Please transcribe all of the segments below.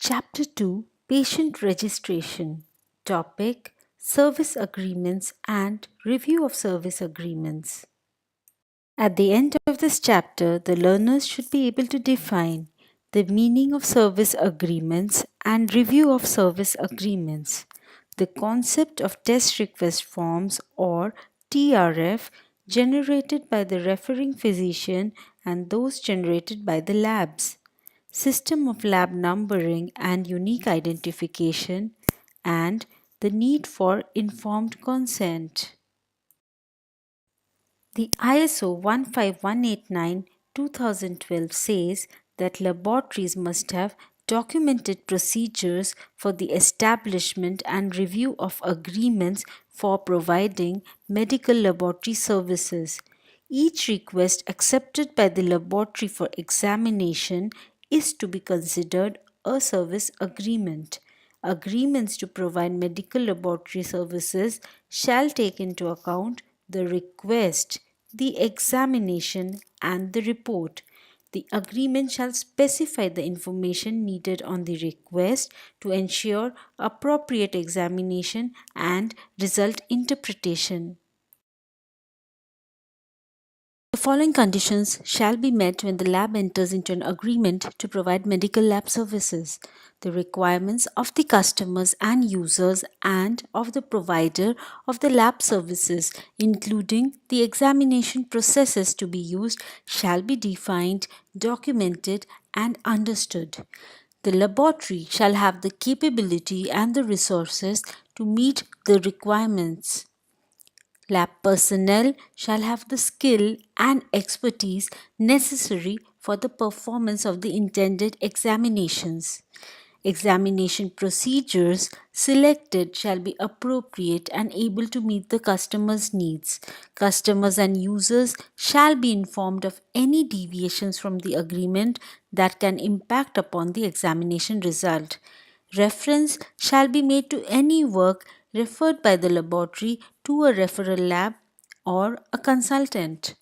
Chapter 2 Patient Registration. Topic Service Agreements and Review of Service Agreements. At the end of this chapter, the learners should be able to define the meaning of service agreements and review of service agreements, the concept of test request forms or TRF generated by the referring physician and those generated by the labs, system of lab numbering and unique identification, and the need for informed consent. The ISO 15189-2012 says that laboratories must have documented procedures for the establishment and review of agreements for providing medical laboratory services. Each request accepted by the laboratory for examination is to be considered a service agreement. Agreements to provide medical laboratory services shall take into account the request, the examination, and the report. The agreement shall specify the information needed on the request to ensure appropriate examination and result interpretation. The following conditions shall be met when the lab enters into an agreement to provide medical lab services. The requirements of the customers and users and of the provider of the lab services, including the examination processes to be used, shall be defined, documented, and understood. The laboratory shall have the capability and the resources to meet the requirements. Lab personnel shall have the skill and expertise necessary for the performance of the intended examinations. Examination procedures selected shall be appropriate and able to meet the customer's needs. Customers and users shall be informed of any deviations from the agreement that can impact upon the examination result. Reference shall be made to any work referred by the laboratory to a referral lab or a consultant.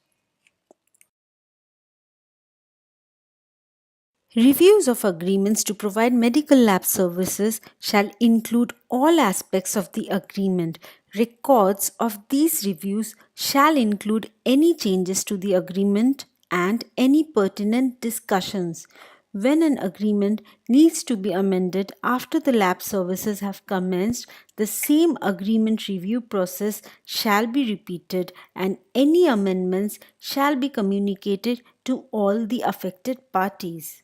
Reviews of agreements to provide medical lab services shall include all aspects of the agreement. Records of these reviews shall include any changes to the agreement and any pertinent discussions. When an agreement needs to be amended after the lab services have commenced, the same agreement review process shall be repeated and any amendments shall be communicated to all the affected parties.